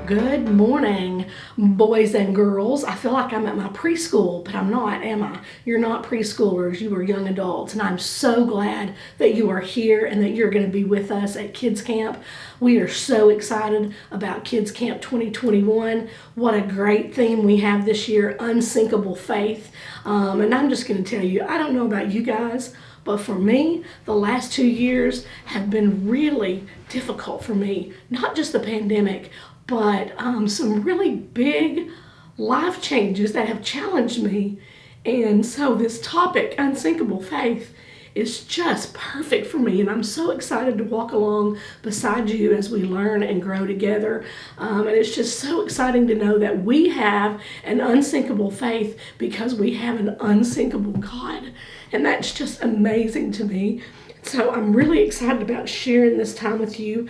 Good morning, boys and girls. I feel like I'm at my preschool, but I'm not, am I? You're not preschoolers, you are young adults, and I'm so glad that you are here and that you're going to be with us at Kids Camp. We are so excited about Kids Camp 2021. What a great theme we have this year, unsinkable faith. And I'm just going to tell you, I don't know about you guys, but for me, the last 2 years have been really difficult for me. Not just the pandemic, but some really big life changes that have challenged me. And so this topic, unsinkable faith, is just perfect for me. And I'm so excited to walk along beside you as we learn and grow together. And it's just so exciting to know that we have an unsinkable faith because we have an unsinkable God. And that's just amazing to me. So I'm really excited about sharing this time with you.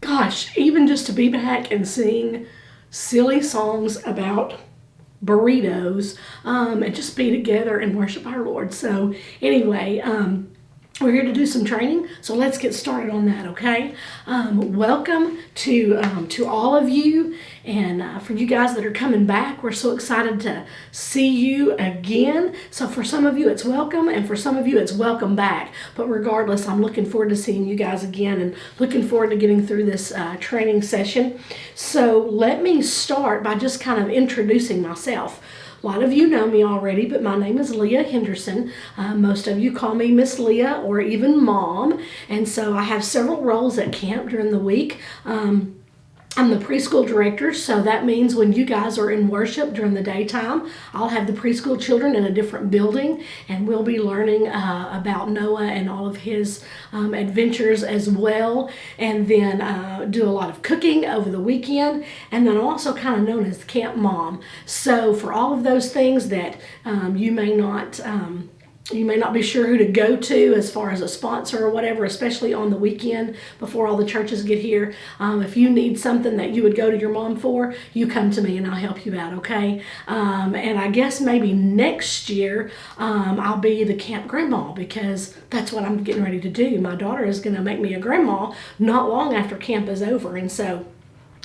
Gosh, even just to be back and sing silly songs about burritos and just be together and worship our Lord. So anyway, we're here to do some training, so let's get started on that, okay? Welcome to all of you, and for you guys that are coming back, we're so excited to see you again. So for some of you, it's welcome, and for some of you, it's welcome back. But regardless, I'm looking forward to seeing you guys again and looking forward to getting through this training session. So let me start by just kind of introducing myself. A lot of you know me already, but my name is Leah Henderson. Most of you call me Miss Leah or even Mom. And so I have several roles at camp during the week. I'm the preschool director, so that means when you guys are in worship during the daytime, I'll have the preschool children in a different building, and we'll be learning about Noah and all of his adventures as well, and then do a lot of cooking over the weekend, and then also kind of known as Camp Mom. So for all of those things that you may not be sure who to go to as far as a sponsor or whatever, especially on the weekend before all the churches get here. If you need something that you would go to your mom for, you come to me and I'll help you out, okay? And I guess maybe next year I'll be the camp grandma because that's what I'm getting ready to do. My daughter is going to make me a grandma not long after camp is over, and so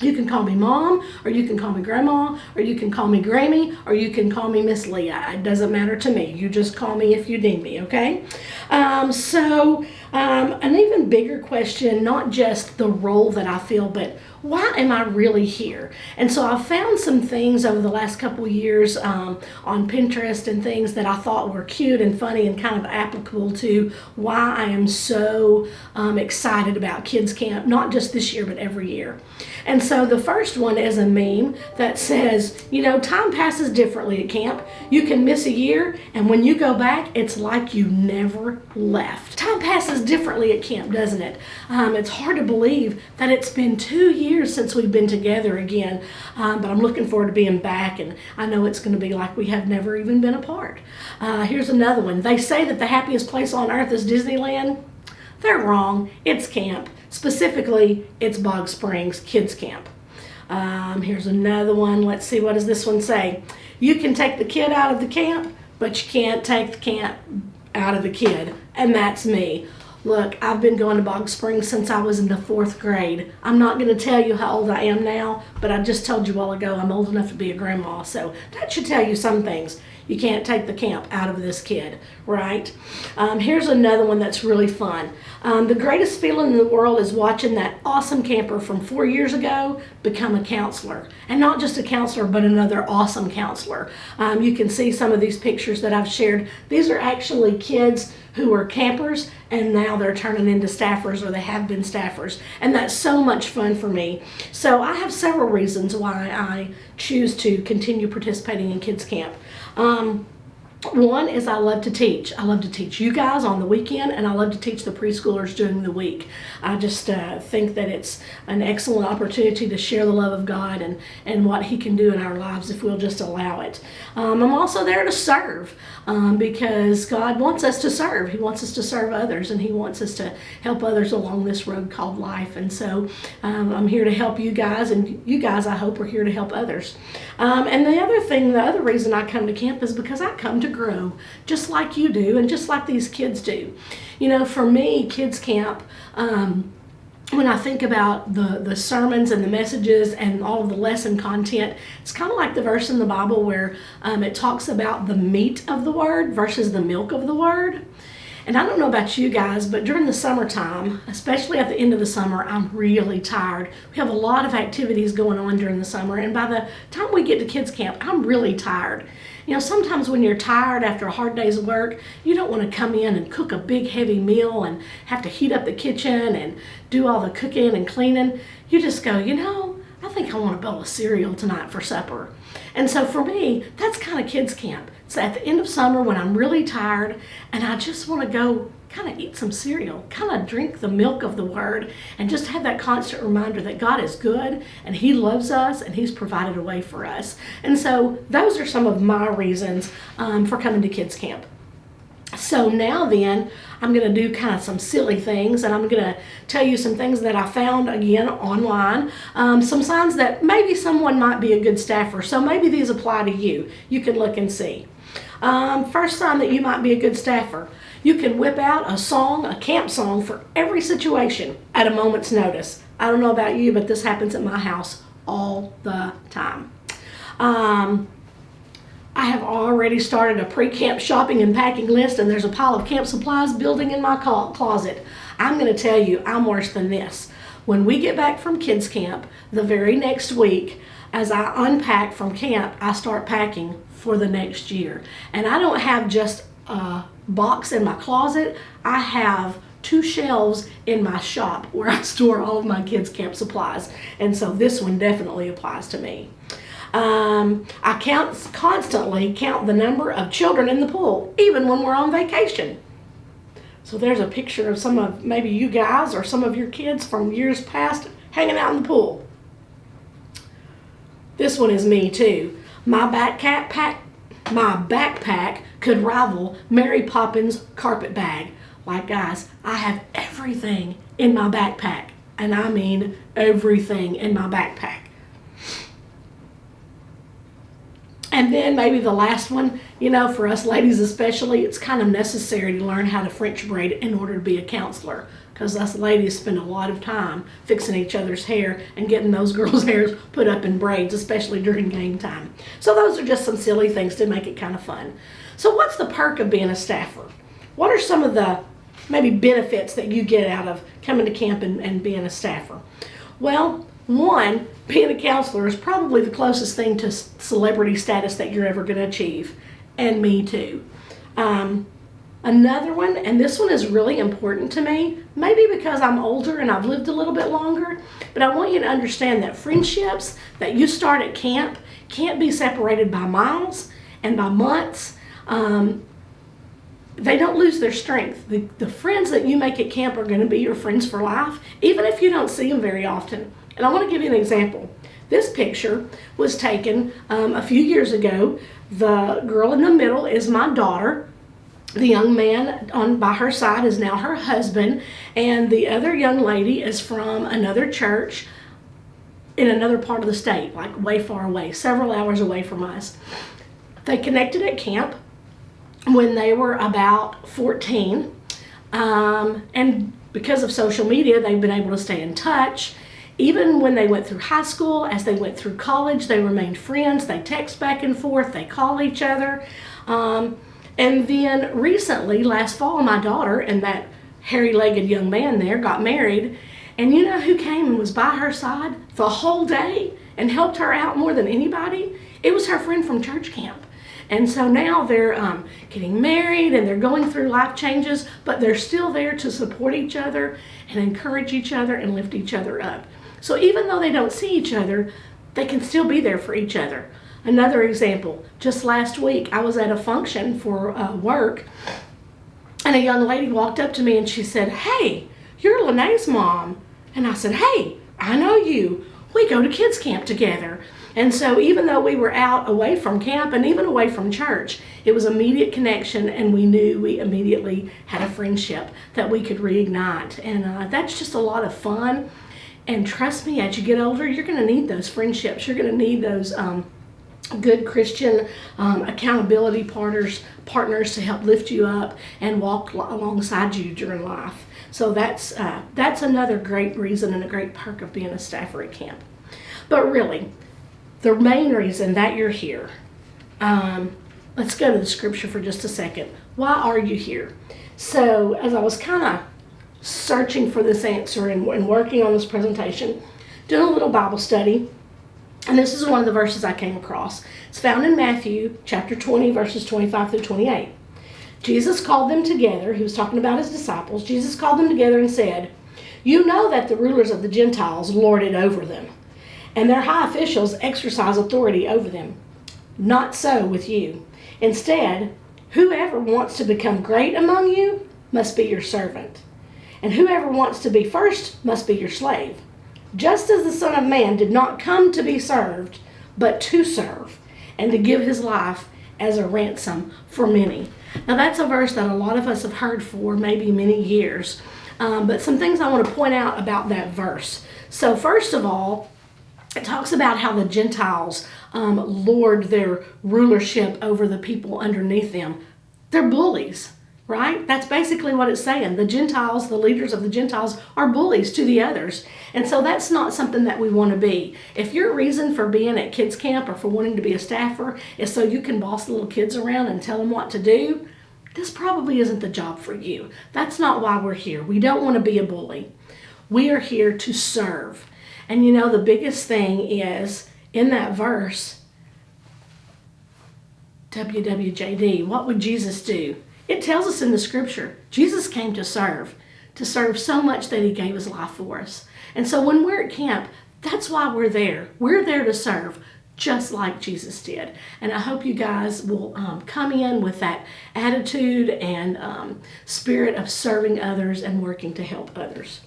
you can call me Mom, or you can call me Grandma, or you can call me Grammy, or you can call me Miss Leah. It doesn't matter to me. You just call me if you need me, okay? An even bigger question, not just the role that I feel, but why am I really here? And so I found some things over the last couple of years on Pinterest and things that I thought were cute and funny and kind of applicable to why I am so excited about Kids Camp, not just this year, but every year. And so the first one is a meme that says, you know, time passes differently at camp. You can miss a year, and when you go back, it's like you never left. Time passes differently at camp, doesn't it? It's hard to believe that it's been 2 years since we've been together again, but I'm looking forward to being back, and I know it's going to be like we have never even been apart. Here's another one. They say that the happiest place on earth is Disneyland. They're wrong. It's camp. Specifically, it's Bog Springs Kids Camp. Here's another one. Let's see, what does this one say? You can take the kid out of the camp, but you can't take the camp out of the kid. And that's me. Look, I've been going to Bog Springs since I was in the 4th grade. I'm not going to tell you how old I am now, but I just told you a while ago I'm old enough to be a grandma. So that should tell you some things. You can't take the camp out of this kid, right? Here's another one that's really fun. The greatest feeling in the world is watching that awesome camper from 4 years ago become a counselor. And not just a counselor, but another awesome counselor. You can see some of these pictures that I've shared. These are actually kids who were campers, and now they're turning into staffers, or they have been staffers. And that's so much fun for me. So I have several reasons why I choose to continue participating in Kids Camp. One is I love to teach. I love to teach you guys on the weekend, and I love to teach the preschoolers during the week. I just think that it's an excellent opportunity to share the love of God and what He can do in our lives if we'll just allow it. I'm also there to serve because God wants us to serve. He wants us to serve others, and He wants us to help others along this road called life. And so I'm here to help you guys, and you guys, I hope, are here to help others. And the other reason I come to camp is because I come to grow, just like you do, and just like these kids do. You know, for me, Kids Camp when I think about the sermons and the messages and all of the lesson content, it's kind of like the verse in the Bible where it talks about the meat of the word versus the milk of the word. And I don't know about you guys, but during the summertime, especially at the end of the summer, I'm really tired. We have a lot of activities going on during the summer, and by the time we get to kids camp, I'm really tired. You know, sometimes when you're tired after a hard day's work, you don't want to come in and cook a big heavy meal and have to heat up the kitchen and do all the cooking and cleaning. You just go, you know, I think I want a bowl of cereal tonight for supper. And so for me, that's kind of kids camp. It's at the end of summer when I'm really tired and I just want to go kind of eat some cereal, kind of drink the milk of the word, and just have that constant reminder that God is good and He loves us and He's provided a way for us. And so those are some of my reasons for coming to kids camp. So now then, I'm going to do kind of some silly things, and I'm going to tell you some things that I found, again, online. Some signs that maybe someone might be a good staffer, so maybe these apply to you. You can look and see. First sign that you might be a good staffer. You can whip out a song, a camp song, for every situation at a moment's notice. I don't know about you, but this happens at my house all the time. I have already started a pre-camp shopping and packing list, and there's a pile of camp supplies building in my closet. I'm going to tell you, I'm worse than this. When we get back from kids camp, the very next week, as I unpack from camp, I start packing for the next year. And I don't have just a box in my closet. I have 2 shelves in my shop where I store all of my kids' camp supplies. And so this one definitely applies to me. I constantly count the number of children in the pool, even when we're on vacation. So there's a picture of some of maybe you guys or some of your kids from years past hanging out in the pool. This one is me too. My backpack could rival Mary Poppins' carpet bag. Like, guys, I have everything in my backpack, and I mean everything in my backpack. And then maybe the last one, you know, for us ladies especially, it's kind of necessary to learn how to French braid in order to be a counselor, because us ladies spend a lot of time fixing each other's hair and getting those girls' hairs put up in braids, especially during game time. So those are just some silly things to make it kind of fun. So what's the perk of being a staffer? What are some of the maybe benefits that you get out of coming to camp and being a staffer? Well, one, being a counselor is probably the closest thing to celebrity status that you're ever going to achieve, and me too. Another one, and this one is really important to me, maybe because I'm older and I've lived a little bit longer, but I want you to understand that friendships that you start at camp can't be separated by miles and by months. They don't lose their strength. The friends that you make at camp are going to be your friends for life, even if you don't see them very often. And I want to give you an example. This picture was taken a few years ago. The girl in the middle is my daughter. The young man by her side is now her husband. And the other young lady is from another church in another part of the state, like way far away, several hours away from us. They connected at camp when they were about 14. And because of social media, they've been able to stay in touch. Even when they went through high school, as they went through college, they remained friends. They text back and forth. They call each other. And then recently, last fall, my daughter and that hairy-legged young man there got married. And you know who came and was by her side the whole day and helped her out more than anybody? It was her friend from church camp. And so now they're getting married and they're going through life changes, but they're still there to support each other and encourage each other and lift each other up. So even though they don't see each other, they can still be there for each other. Another example, just last week I was at a function for work, and a young lady walked up to me and she said, "Hey, you're Lene's mom." And I said, "Hey, I know you. We go to kids camp together." And so even though we were out away from camp and even away from church, it was immediate connection, and we knew we immediately had a friendship that we could reignite. And that's just a lot of fun. And trust me, as you get older, you're going to need those friendships. You're going to need those good Christian accountability partners to help lift you up and walk alongside you during life. So that's another great reason and a great perk of being a staffer at camp. But really, the main reason that you're here, let's go to the scripture for just a second. Why are you here? So as I was kind of searching for this answer and working on this presentation, doing a little Bible study, and this is one of the verses I came across. It's found in Matthew chapter 20, verses 25 through 28. Jesus called them together. He was talking about his disciples. Jesus called them together and said, "You know that the rulers of the Gentiles lord it over them, and their high officials exercise authority over them. Not so with you. Instead, whoever wants to become great among you must be your servant, and whoever wants to be first must be your slave. Just as the Son of Man did not come to be served, but to serve, and to give his life as a ransom for many." Now that's a verse that a lot of us have heard for maybe many years, but some things I want to point out about that verse. So first of all, it talks about how the Gentiles lord their rulership over the people underneath them. They're bullies, right? That's basically what it's saying. The Gentiles, the leaders of the Gentiles, are bullies to the others. And so that's not something that we want to be. If your reason for being at kids camp or for wanting to be a staffer is so you can boss little kids around and tell them what to do, this probably isn't the job for you. That's not why we're here. We don't want to be a bully. We are here to serve. And you know, the biggest thing is in that verse, WWJD, what would Jesus do? It tells us in the scripture, Jesus came to serve so much that he gave his life for us. And so when we're at camp, that's why we're there. We're there to serve, just like Jesus did. And I hope you guys will come in with that attitude and spirit of serving others and working to help others.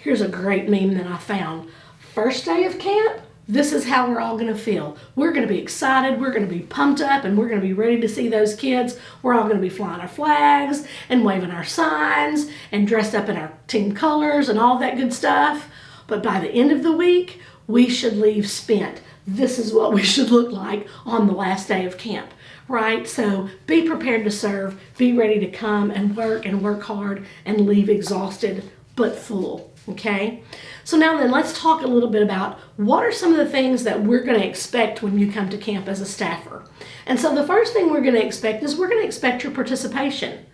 Here's a great meme that I found. First day of camp, this is how we're all going to feel. We're going to be excited, we're going to be pumped up, and we're going to be ready to see those kids. We're all going to be flying our flags and waving our signs and dressed up in our team colors and all that good stuff. But by the end of the week, we should leave spent. This is what we should look like on the last day of camp, right? So be prepared to serve, be ready to come and work hard and leave exhausted but full, okay? So now then, let's talk a little bit about what are some of the things that we're going to expect when you come to camp as a staffer. And so the first thing we're going to expect is we're going to expect your participation.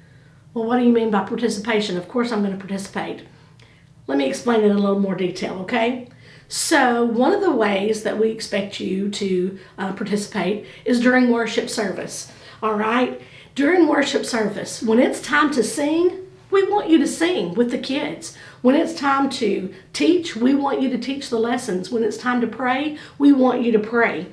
Well, what do you mean by participation? Of course I'm going to participate. Let me explain it in a little more detail, okay? So one of the ways that we expect you to participate is during worship service, all right? During worship service, when it's time to sing, we want you to sing with the kids. When it's time to teach, we want you to teach the lessons. When it's time to pray, we want you to pray.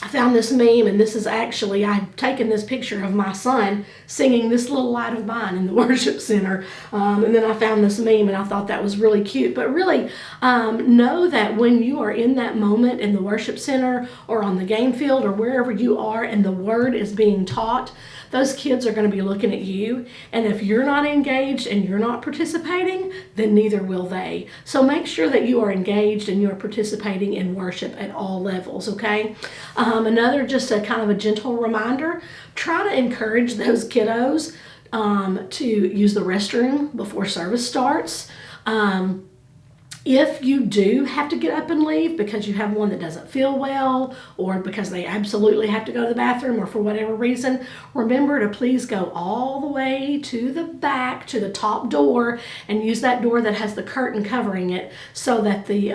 I found this meme, and this is actually, I've taken this picture of my son singing This Little Light of Mine in the worship center. And then I found this meme, and I thought that was really cute. But really, know that when you are in that moment in the worship center or on the game field or wherever you are and the word is being taught, those kids are going to be looking at you. And if you're not engaged and you're not participating, then neither will they. So make sure that you are engaged and you are participating in worship at all levels, okay? Another, just a kind of a gentle reminder, try to encourage those kiddos to use the restroom before service starts. If you do have to get up and leave because you have one that doesn't feel well or because they absolutely have to go to the bathroom or for whatever reason, remember to please go all the way to the back, to the top door, and use that door that has the curtain covering it so that the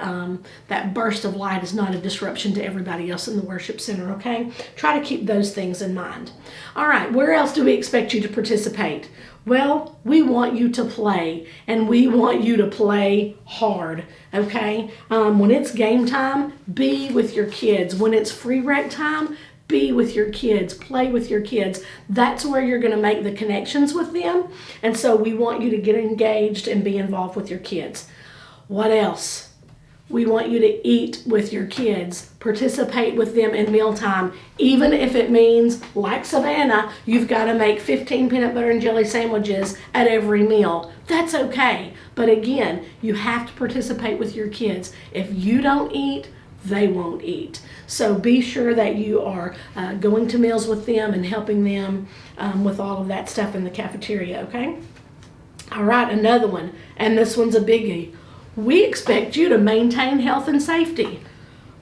that burst of light is not a disruption to everybody else in the worship center, okay? Try to keep those things in mind. All right, where else do we expect you to participate? Well, we want you to play, and we want you to play hard, okay? When it's game time, be with your kids. When it's free rec time, be with your kids, play with your kids. That's where you're going to make the connections with them, and so we want you to get engaged and be involved with your kids. What else? We want you to eat with your kids, participate with them in mealtime, even if it means, like Savannah, you've got to make 15 peanut butter and jelly sandwiches at every meal. That's okay. But again, you have to participate with your kids. If you don't eat, they won't eat. So be sure that you are going to meals with them and helping them with all of that stuff in the cafeteria, okay? All right, another one, and this one's a biggie. We expect you to maintain health and safety.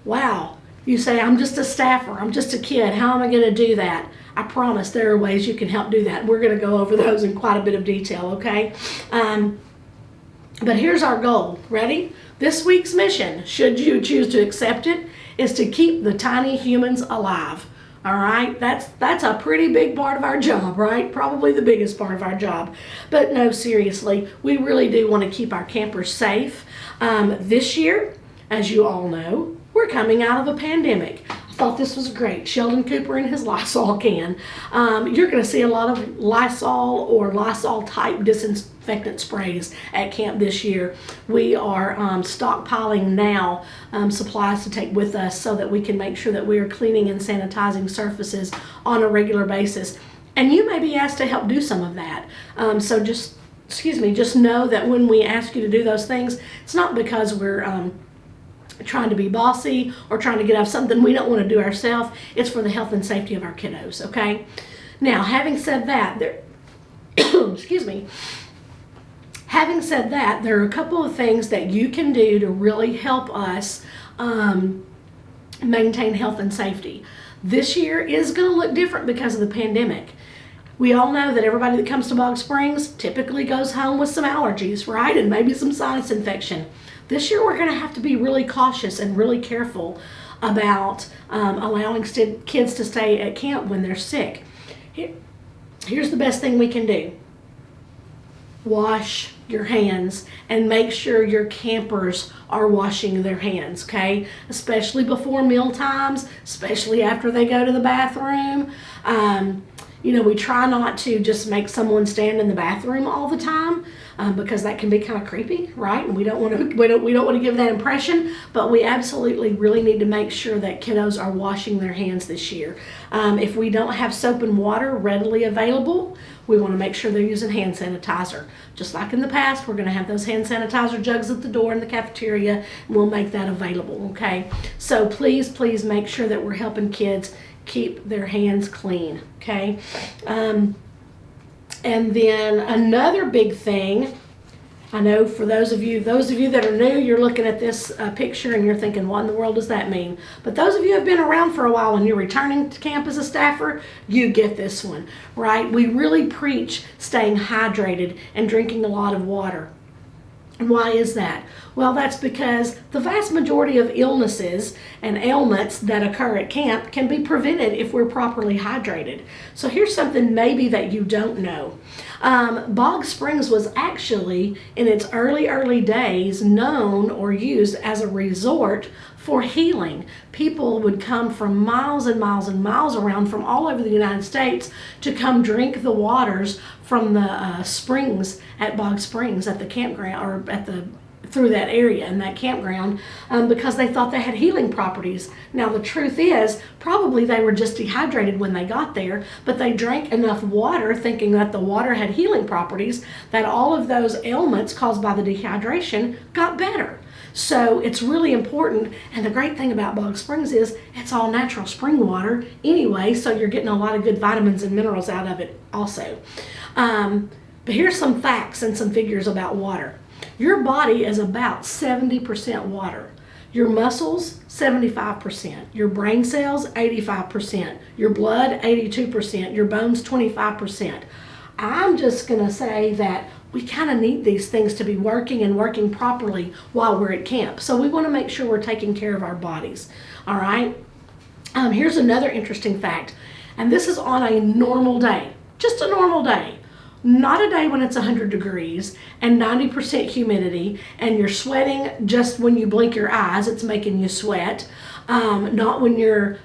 Wow. You say, I'm just a staffer, I'm just a kid, how am I going to do that? I promise there are ways you can help do that. We're going to go over those in quite a bit of detail, okay? But here's our goal. Ready? This week's mission, should you choose to accept it, is to keep the tiny humans alive. All right, that's a pretty big part of our job, right? Probably the biggest part of our job. But no, seriously, we really do want to keep our campers safe. This year, as you all know, we're coming out of a pandemic. I thought this was great. Sheldon Cooper and his Lysol can. You're going to see a lot of Lysol or Lysol type disinfectant sprays at camp this year. We are stockpiling now supplies to take with us so that we can make sure that we are cleaning and sanitizing surfaces on a regular basis. And you may be asked to help do some of that. So just know that when we ask you to do those things, it's not because we're trying to be bossy or trying to get off something we don't want to do ourselves. It's for the health and safety of our kiddos, okay? Now, having said that, there are a couple of things that you can do to really help us maintain health and safety. This year is going to look different because of the pandemic. We all know that everybody that comes to Bog Springs typically goes home with some allergies, right? And maybe some sinus infection. This year we're going to have to be really cautious and really careful about allowing kids to stay at camp when they're sick. Here's the best thing we can do. Wash your hands and make sure your campers are washing their hands, okay? Especially before meal times, especially after they go to the bathroom. We try not to just make someone stand in the bathroom all the time because that can be kind of creepy, right? And we don't want to give that impression. But we absolutely really need to make sure that kiddos are washing their hands this year. If we don't have soap and water readily available, we want to make sure they're using hand sanitizer. Just like in the past, we're going to have those hand sanitizer jugs at the door in the cafeteria, and we'll make that available, okay? So please make sure that we're helping kids keep their hands clean, okay? And then another big thing, I know for those of you that are new, you're looking at this picture and you're thinking, what in the world does that mean? But those of you who have been around for a while and you're returning to camp as a staffer, you get this one, right? We really preach staying hydrated and drinking a lot of water. And why is that? Well, that's because the vast majority of illnesses and ailments that occur at camp can be prevented if we're properly hydrated. So here's something maybe that you don't know. Bog Springs was actually, in its early days, known or used as a resort for healing. People would come from miles and miles and miles around from all over the United States to come drink the waters from the springs at Bog Springs at the campground or through that area in that campground because they thought they had healing properties. Now the truth is probably they were just dehydrated when they got there, but they drank enough water thinking that the water had healing properties that all of those ailments caused by the dehydration got better. So it's really important, and the great thing about Bog Springs is it's all natural spring water anyway, so you're getting a lot of good vitamins and minerals out of it also. But here's some facts and some figures about water. Your body is about 70% water. Your muscles, 75%. Your brain cells, 85%. Your blood, 82%. Your bones, 25%. I'm just going to say that we kind of need these things to be working and working properly while we're at camp. So we want to make sure we're taking care of our bodies. All right. Here's another interesting fact. And this is on a normal day. Just a normal day. Not a day when it's 100 degrees and 90% humidity and you're sweating just when you blink your eyes, it's making you sweat. Not when you're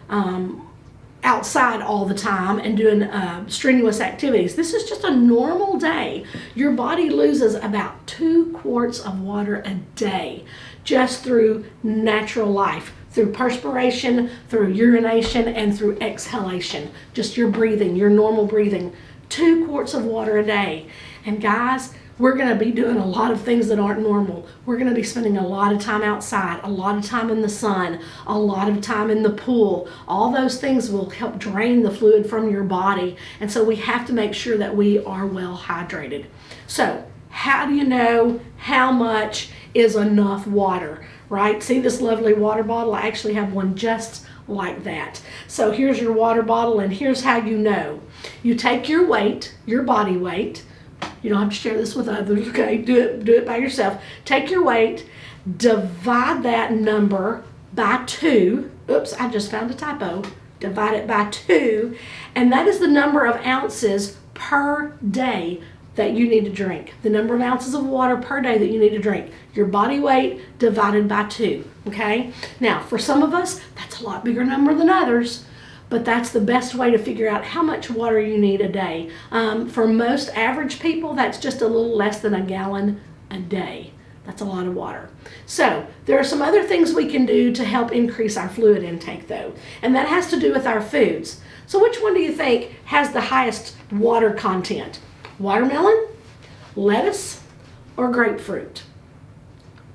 outside all the time and doing strenuous activities. This is just a normal day. Your body loses about 2 quarts of water a day just through natural life, through perspiration, through urination, and through exhalation. Just your breathing, your normal breathing. 2 quarts of water a day. And guys, we're going to be doing a lot of things that aren't normal. We're going to be spending a lot of time outside, a lot of time in the sun, a lot of time in the pool. All those things will help drain the fluid from your body. And so we have to make sure that we are well hydrated. So how do you know how much is enough water, right? See this lovely water bottle? I actually have one just like that. So here's your water bottle, and here's how you know. You take your weight, your body weight. You don't have to share this with others, okay? Do it by yourself. Take your weight, divide that number by 2. Oops, I just found a typo. Divide it by 2, and that is the number of ounces per day that you need to drink. The number of ounces of water per day that you need to drink. Your body weight divided by 2, okay? Now, for some of us, that's a lot bigger number than others, but that's the best way to figure out how much water you need a day. For most average people, that's just a little less than a gallon a day. That's a lot of water. So there are some other things we can do to help increase our fluid intake though, and that has to do with our foods. So which one do you think has the highest water content? Watermelon, lettuce, or grapefruit?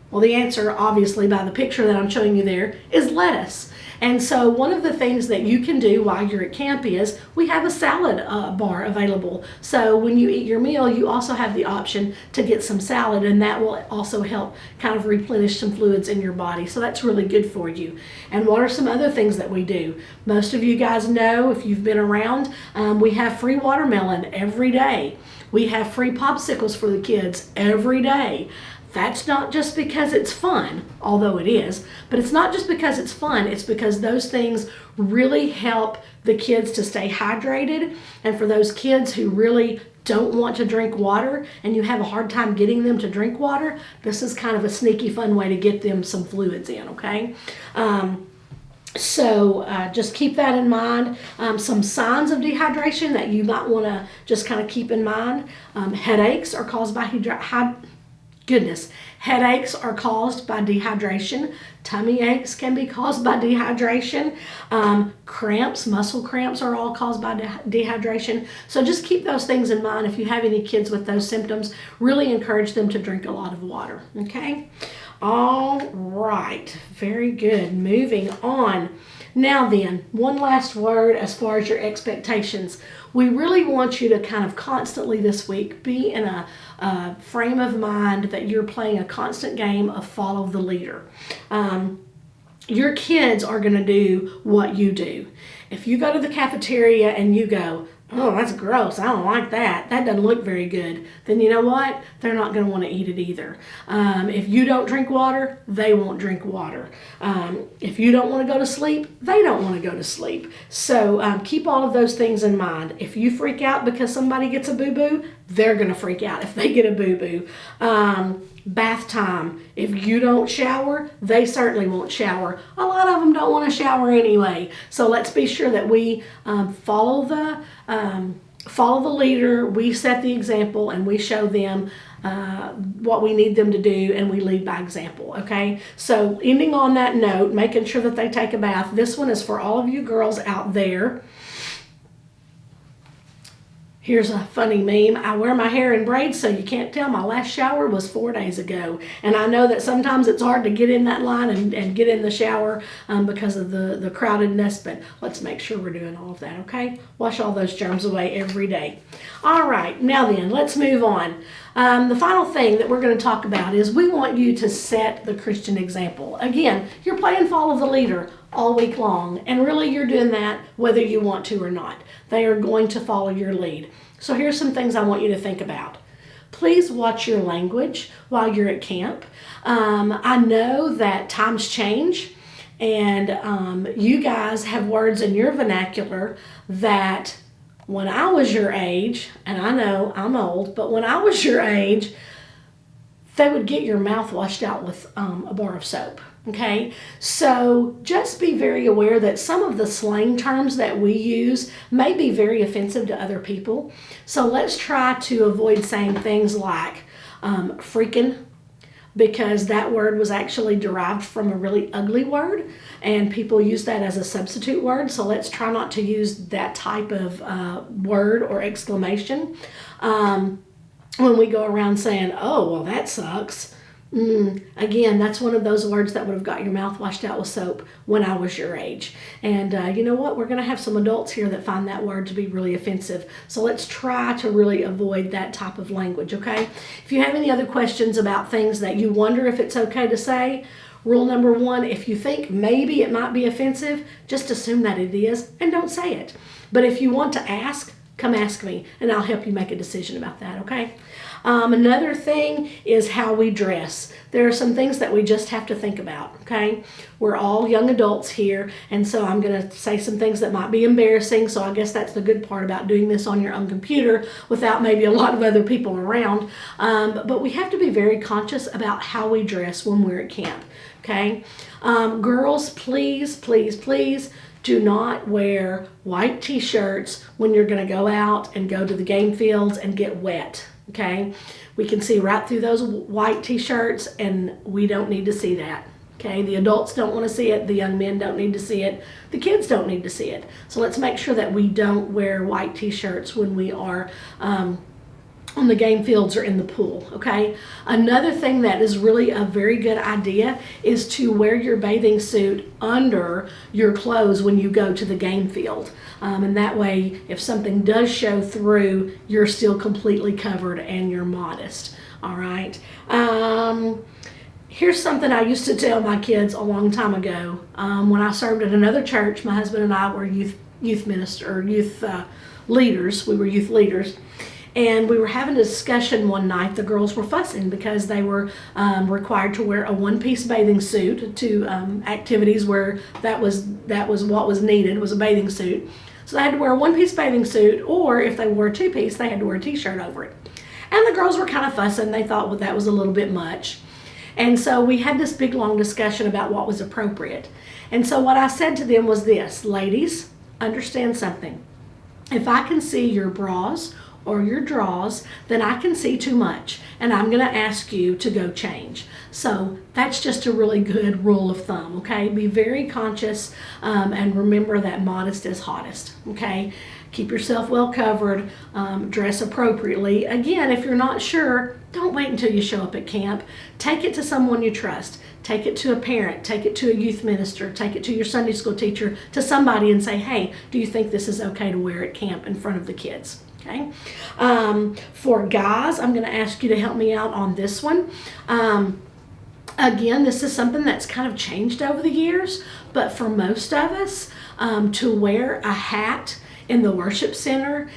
Well, the answer, obviously, by the picture that I'm showing you there, is lettuce. And so one of the things that you can do while you're at camp is we have a salad bar available. So when you eat your meal, you also have the option to get some salad, and that will also help kind of replenish some fluids in your body. So that's really good for you. And what are some other things that we do? Most of you guys know, if you've been around, we have free watermelon every day. We have free popsicles for the kids every day. That's not just because it's fun, although it is, but it's not just because it's fun, it's because those things really help the kids to stay hydrated. And for those kids who really don't want to drink water and you have a hard time getting them to drink water, this is kind of a sneaky fun way to get them some fluids in, okay? So just keep that in mind. Some signs of dehydration that you might want to just kind of keep in mind. Headaches are caused by Headaches are caused by dehydration. Tummy aches can be caused by dehydration. Cramps, muscle cramps are all caused by dehydration. So just keep those things in mind. If you have any kids with those symptoms, really encourage them to drink a lot of water, okay? All right, very good. Moving on. Now then, one last word as far as your expectations. We really want you to kind of constantly this week be in a frame of mind that you're playing a constant game of follow the leader. Your kids are going to do what you do. If you go to the cafeteria and you go, oh, that's gross, I don't like that, that doesn't look very good, then you know what? They're not going to want to eat it either. If you don't drink water, they won't drink water. If you don't want to go to sleep, they don't want to go to sleep. So keep all of those things in mind. If you freak out because somebody gets a boo-boo, they're going to freak out if they get a boo-boo. Bath time. If you don't shower, they certainly won't shower. A lot of them don't want to shower anyway. So let's be sure that we follow the leader, we set the example, and we show them what we need them to do, and we lead by example, okay? So ending on that note, making sure that they take a bath. This one is for all of you girls out there. Here's a funny meme. I wear my hair in braids so you can't tell. My last shower was 4 days ago. And I know that sometimes it's hard to get in that line and get in the shower because of the crowdedness, but let's make sure we're doing all of that, okay? Wash all those germs away every day. All right, now then, let's move on. The final thing that we're going to talk about is we want you to set the Christian example. Again, you're playing follow the leader all week long, and really you're doing that whether you want to or not. They are going to follow your lead. So here's some things I want you to think about. Please watch your language while you're at camp. I know that times change, and you guys have words in your vernacular that when I was your age, and I know I'm old, but when I was your age, they would get your mouth washed out with a bar of soap. Okay, so just be very aware that some of the slang terms that we use may be very offensive to other people. So let's try to avoid saying things like freaking, because that word was actually derived from a really ugly word, and people use that as a substitute word. So let's try not to use that type of word or exclamation when we go around saying, oh, well, that sucks. Again, that's one of those words that would have got your mouth washed out with soap when I was your age. And you know what? We're going to have some adults here that find that word to be really offensive. So let's try to really avoid that type of language, okay? If you have any other questions about things that you wonder if it's okay to say, rule number one, if you think maybe it might be offensive, just assume that it is and don't say it. But if you want to ask, come ask me, and I'll help you make a decision about that, okay? Another thing is how we dress. There are some things that we just have to think about, okay? We're all young adults here, and so I'm going to say some things that might be embarrassing, so I guess that's the good part about doing this on your own computer without maybe a lot of other people around. But we have to be very conscious about how we dress when we're at camp, okay? Girls, please, please, please, do not wear white t-shirts when you're going to go out and go to the game fields and get wet, okay? We can see right through those white t-shirts, and we don't need to see that, okay? The adults don't want to see it. The young men don't need to see it. The kids don't need to see it. So let's make sure that we don't wear white t-shirts when we are on the game fields or in the pool, okay? Another thing that is really a very good idea is to wear your bathing suit under your clothes when you go to the game field. And that way, if something does show through, you're still completely covered and you're modest, all right? Here's something I used to tell my kids a long time ago. When I served at another church, my husband and I were youth leaders. We were youth leaders. And we were having a discussion one night. The girls were fussing because they were required to wear a one-piece bathing suit to activities where that was what was needed, was a bathing suit. So they had to wear a one-piece bathing suit, or if they wore a two-piece, they had to wear a t-shirt over it. And the girls were kind of fussing. They thought, well, that was a little bit much. And so we had this big, long discussion about what was appropriate. And so what I said to them was this: ladies, understand something. If I can see your bras or your draws, then I can see too much, and I'm going to ask you to go change. So that's just a really good rule of thumb, okay? Be very conscious and remember that modest is hottest, okay? Keep yourself well covered, dress appropriately. Again, if you're not sure, don't wait until you show up at camp. Take it to someone you trust. Take it to a parent, take it to a youth minister, take it to your Sunday school teacher, to somebody and say, hey, do you think this is okay to wear at camp in front of the kids? Okay. For guys, I'm going to ask you to help me out on this one. Again, this is something that's kind of changed over the years, but for most of us, to wear a hat in the worship center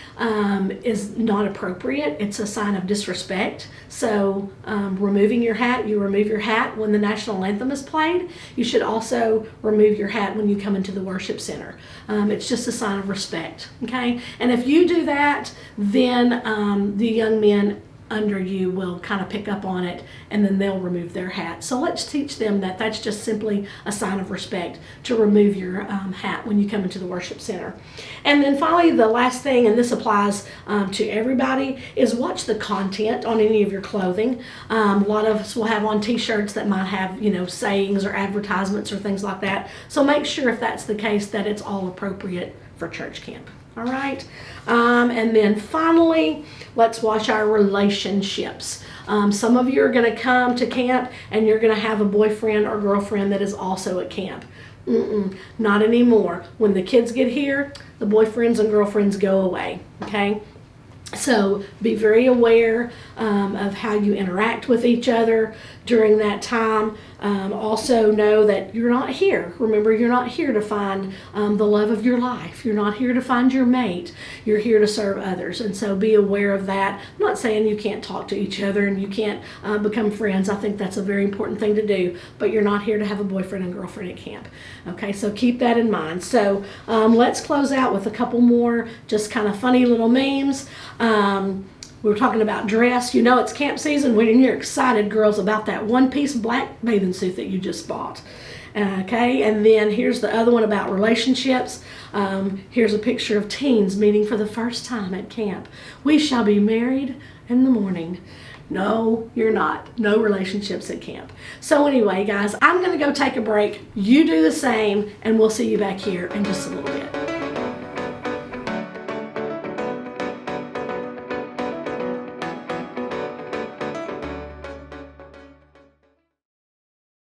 is not appropriate. It's a sign of disrespect. So removing your hat, you remove your hat when the national anthem is played. You should also remove your hat when you come into the worship center. It's just a sign of respect, okay? And if you do that, then the young men under you will kind of pick up on it, and then they'll remove their hat. So let's teach them that that's just simply a sign of respect to remove your hat when you come into the worship center. And then finally, the last thing, and this applies to everybody, is watch the content on any of your clothing. A lot of us will have on t-shirts that might have, sayings or advertisements or things like that. So make sure, if that's the case, that it's all appropriate for church camp. All right. And then finally, let's watch our relationships. Some of you are going to come to camp and you're going to have a boyfriend or girlfriend that is also at camp. Not anymore. When the kids get here, the boyfriends and girlfriends go away. Okay. So be very aware of how you interact with each other during that time. Also know that you're not here. Remember, you're not here to find the love of your life. You're not here to find your mate. You're here to serve others. And so be aware of that. I'm not saying you can't talk to each other and you can't become friends. I think that's a very important thing to do. But you're not here to have a boyfriend and girlfriend at camp. Okay, so keep that in mind. So let's close out with a couple more just kind of funny little memes. We were talking about dress. It's camp season when you're excited, girls, about that one-piece black bathing suit that you just bought. Okay, and then here's the other one about relationships. Here's a picture of teens meeting for the first time at camp. We shall be married in the morning. No, you're not. No relationships at camp. So anyway, guys, I'm going to go take a break. You do the same, and we'll see you back here in just a little bit.